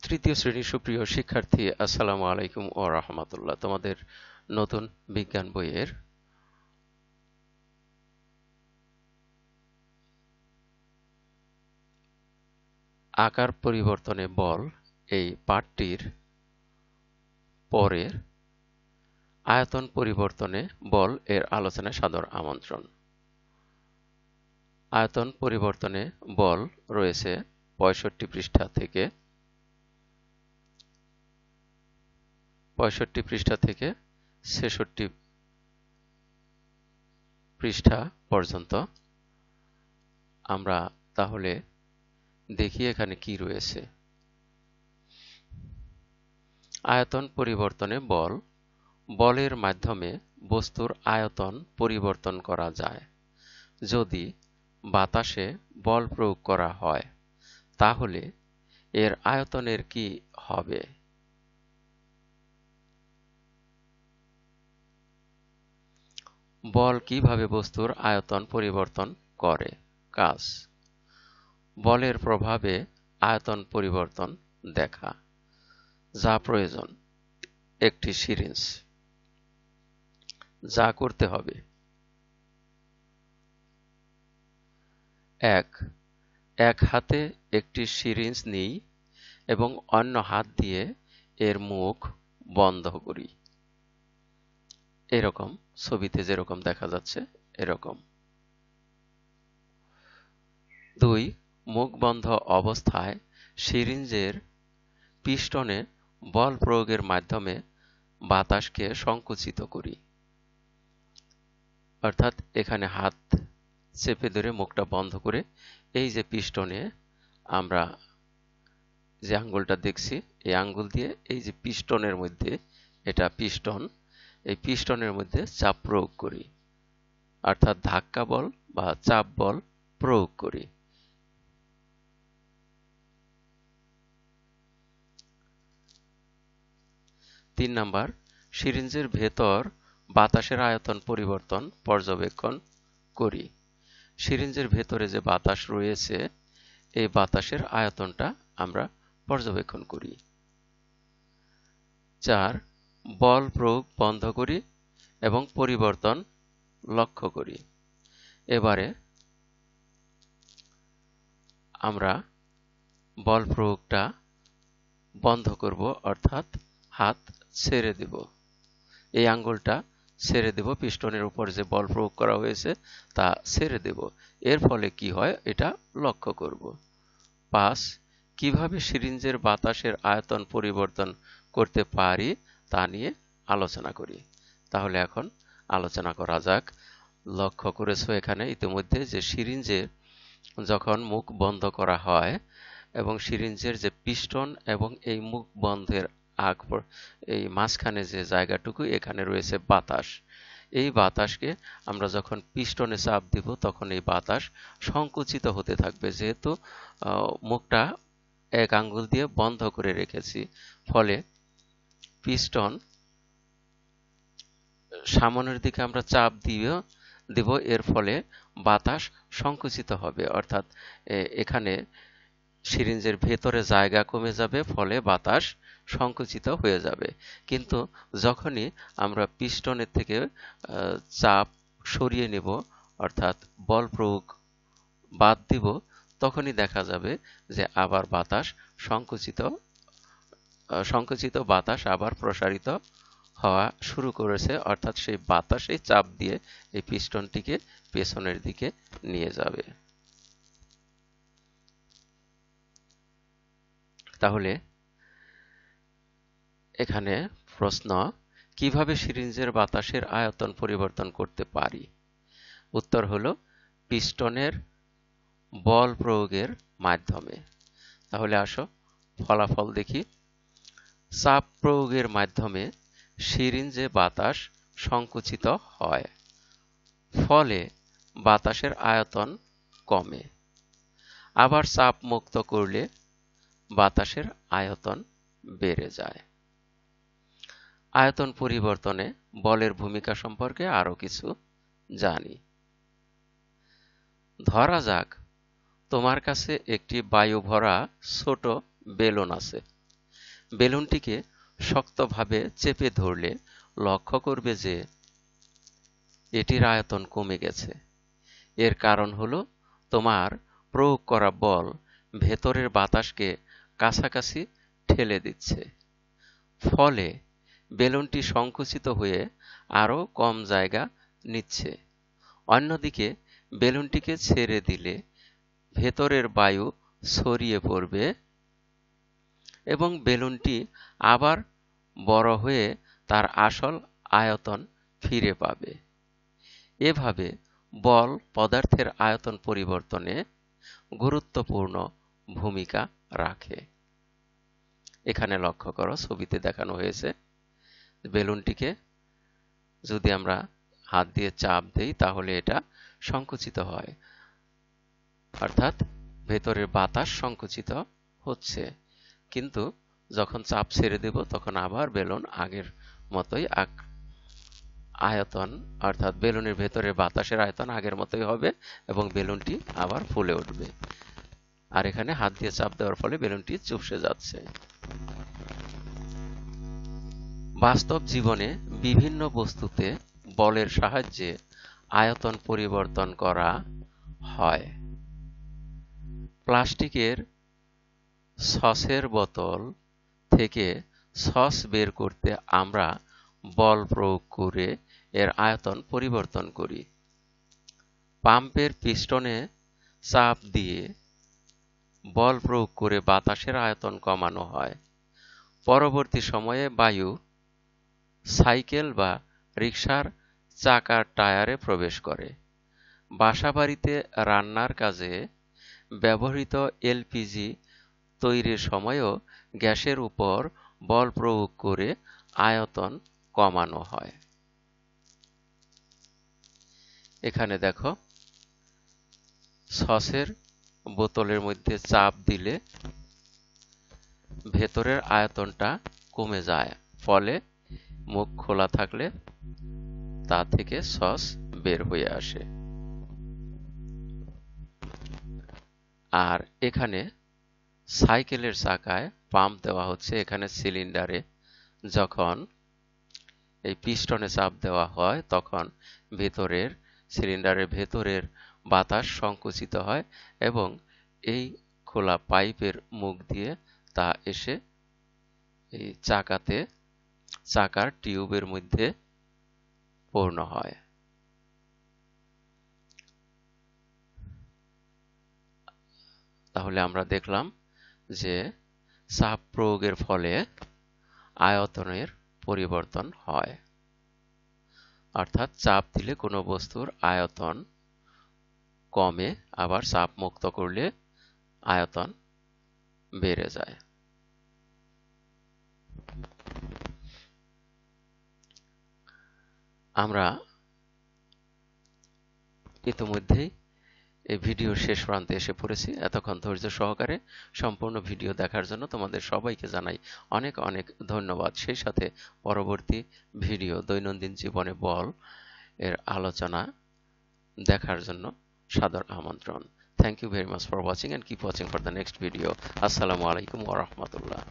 তৃতীয় শ্রেণীর সুপ্রিয় শিক্ষার্থী, আসসালামু আলাইকুম ও রাহমাতুল্লাহ। তোমাদের নতুন বিজ্ঞান বইয়ের আকার পরিবর্তনে বল এই পাঠটির পরের আয়তন পরিবর্তনে বল এর আলোচনায় সাদর আমন্ত্রণ। আয়তন পরিবর্তনে বল রয়েছে 65 পৃষ্ঠা থেকে 66 পৃষ্ঠা পর্যন্ত। আমরা তাহলে দেখি এখানে কি রয়েছে। আয়তন পরিবর্তনে বল। বলের মাধ্যমে বস্তুর আয়তন পরিবর্তন করা যায়। যদি বাতাসে বল প্রয়োগ করা হয় তাহলে এর আয়তনের কি হবে? বল কিভাবে বস্তুর আয়তন পরিবর্তন করে? কাজ: বলের প্রভাবে আয়তন পরিবর্তন দেখা। যা প্রয়োজন: একটি সিরিঞ্জ। যা করতে হবে: এক হাতে একটি সিরিঞ্জ নিই এবং অন্য হাত দিয়ে এর মুখ বন্ধ করি। এরকম ছবিতে যেরকম দেখা যাচ্ছে এরকম। 2. মুখ বন্ধ অবস্থায় সিরিঞ্জের পিস্টনে বল প্রয়োগের মাধ্যমে বাতাসকে সংকুচিত করি। অর্থাৎ এখানে হাত চেপে ধরে মুখটা বন্ধ করে এই যে পিস্টনে আমরা যে আঙ্গুলটা দেখছি এই আঙ্গুল দিয়ে এই যে পিস্টনের মধ্যে, এটা পিস্টন, এই পিস্টনের মধ্যে চাপ প্রয়োগ করি, অর্থাৎ ধাক্কা বল বা চাপ বল প্রয়োগ করি। 3 নাম্বার, সিরিঞ্জের ভেতর বাতাসের আয়তন পরিবর্তন পর্যবেক্ষণ করি। সিরিঞ্জের ভেতরে যে বাতাস রয়েছে এই বাতাসের আয়তনটা আমরা পর্যবেক্ষণ করি। 4. বল প্রয়োগ বন্ধ করি এবং পরিবর্তন লক্ষ্য করি। এবারে আমরা বল প্রয়োগটা বন্ধ করব, অর্থাৎ হাত ছেড়ে দেব, এই আঙ্গুলটা ছেড়ে দেব, পিস্টনের উপর যে বল প্রয়োগ করা হয়েছে তা ছেড়ে দেব। এর ফলে কি হয় এটা লক্ষ্য করব। 5. কিভাবে সিরিঞ্জের বাতাসের আয়তন পরিবর্তন করতে পারি তা নিয়ে আলোচনা করি। তাহলে এখন আলোচনা করা যাক। লক্ষ্য করেছো এখানে ইতিমধ্যে যে সিরিঞ্জের যখন মুখ বন্ধ করা হয় এবং সিরিঞ্জের যে পিস্টন এবং এই মুখ বন্ধের এই মাঝখানে যে জায়গাটুকু এখানে রয়েছে বাতাস। এই বাতাসকে আমরা যখন পিস্টনে চাপ দিব তখন এই বাতাস সংকুচিত হতে থাকবে, যেহেতু মুখটা এক আঙ্গুল দিয়ে বন্ধ করে রেখেছি। ফলে পিস্টন সামনের দিকে আমরা চাপ দিব, এর ফলে বাতাস সংকুচিত হবে, অর্থাৎ এখানে সিরিঞ্জের ভেতরে জায়গা কমে যাবে, ফলে বাতাস সংকুচিত হয়ে যাবে। কিন্তু যখনই আমরা পিস্টনের থেকে চাপ সরিয়ে নেব, অর্থাৎ বল প্রয়োগ বাদ দিব, তখনই দেখা যাবে যে আবার বাতাস সংকুচিত বাতাস আবার প্রসারিত হওয়া শুরু করেছে, অর্থাৎ সেই বাতাসে চাপ দিয়ে এই পিস্টনটিকে পেছনের দিকে নিয়ে যাবে। তাহলে এখানে প্রশ্ন: কিভাবে সিরিঞ্জের বাতাসের আয়তন পরিবর্তন করতে পারি? উত্তর হলো পিস্টনের বল প্রয়োগের মাধ্যমে। তাহলে আসো ফলাফল দেখি। চাপ প্রয়োগের মাধ্যমে সিরিঞ্জে বাতাস সংকুচিত হয়, ফলে বাতাসের আয়তন কমে। আবার চাপ মুক্ত করলে বাতাসের আয়তন বেড়ে যায়। আয়তন পরিবর্তনে বলের ভূমিকা সম্পর্কে আরো কিছু জানি। ধরা যাক তোমার কাছে একটি বায়ু ভরা ছোট বেলুন আছে। বেলুনটিকে শক্তভাবে চেপে ধরলে লক্ষ্য করবে যে এটির আয়তন কমে গেছে। এর কারণ হলো তোমার প্রয়োগ করা বল ভেতরের বাতাসকে কাছাকাছি ঠেলে দিচ্ছে। ফলে বেলুনটি সংকুচিত হয়ে আরও কম জায়গা নিচ্ছে। অন্যদিকে বেলুনটিকে ছেড়ে দিলে ভেতরের বায়ু ছড়িয়ে পড়বে এবং বেলুনটি আবার বড় হয়ে তার আসল আয়তন ফিরে পাবে। এভাবে বল পদার্থের আয়তন পরিবর্তনে গুরুত্বপূর্ণ ভূমিকা রাখে। এখানে লক্ষ্য করো, ছবিতে দেখানো হয়েছে বেলুনটিকে যদি আমরা হাত দিয়ে চাপ দেই তাহলে এটা সংকুচিত হয়, অর্থাৎ ভেতরের বাতাস সংকুচিত হচ্ছে। কিন্তু যখন চাপ ছেড়ে দেব তখন আবার বেলুন আগের মতোই আয়তন, অর্থাৎ বেলুনের ভেতরের বাতাসের আয়তন আগের মতোই হবে এবং বেলুনটি আবার ফুলে উঠবে। আর এখানে হাত দিয়ে চাপ দেওয়ার ফলে বেলুনটি চুপসে যাচ্ছে। বাস্তব জীবনে বিভিন্ন বস্তুতে বলের সাহায্যে আয়তন পরিবর্তন করা হয়। প্লাস্টিকের সসের বোতল থেকে সস বের করতে আমরা বল প্রয়োগ করে এর আয়তন পরিবর্তন করি। পাম্পের পিস্টনে চাপ দিয়ে বল প্রয়োগ করে বাতাসের আয়তন কমানো হয়। পরবর্তী সময়ে বায়ু সাইকেল বা রিকশার চাকার টায়ারে প্রবেশ করে। বাসাবাড়িতে রান্নার কাজে ব্যবহৃত এলপিজি তৈরির সময়ও গ্যাসের উপর বল প্রয়োগ করে আয়তন কমানো হয়। এখানে দেখো, সসের বোতলের মধ্যে চাপ দিলে ভেতরের আয়তনটা কমে যায়, ফলে মুখ খোলা থাকলে তা থেকে সস বের হয়ে আসে। আর এখানে সাইকেলের চাকায় পাম্প দেওয়া হচ্ছে। এখানে সিলিন্ডারে যখন এই পিস্টনে চাপ দেওয়া হয় তখন সিলিন্ডারের ভেতরের বাতাস সংকুচিত হয় এবং এই খোলা পাইপের মুখ দিয়ে তা এসে এই চাকার টিউবের মধ্যে পূর্ণ হয়। তাহলে আমরা দেখলাম যে চাপ প্রয়োগের ফলে আয়তনের পরিবর্তন হয়, অর্থাৎ চাপ দিলে কোনো বস্তুর আয়তন কমে, আবার চাপ মুক্ত করলে আয়তন বেড়ে যায়। আমরা ইতিমধ্যেই এই ভিডিওর শেষ প্রান্তে এসে পড়েছি। এতক্ষণ ধৈর্য সহকারে সম্পূর্ণ ভিডিও দেখার জন্য তোমাদের সবাইকে জানাই অনেক অনেক ধন্যবাদ। সেই সাথে পরবর্তী ভিডিও দৈনন্দিন জীবনে বল এর আলোচনা দেখার জন্য সাদর আমন্ত্রণ। Thank you very much for watching and keep watching for the next video. Assalamu alaikum wa rahmatullah.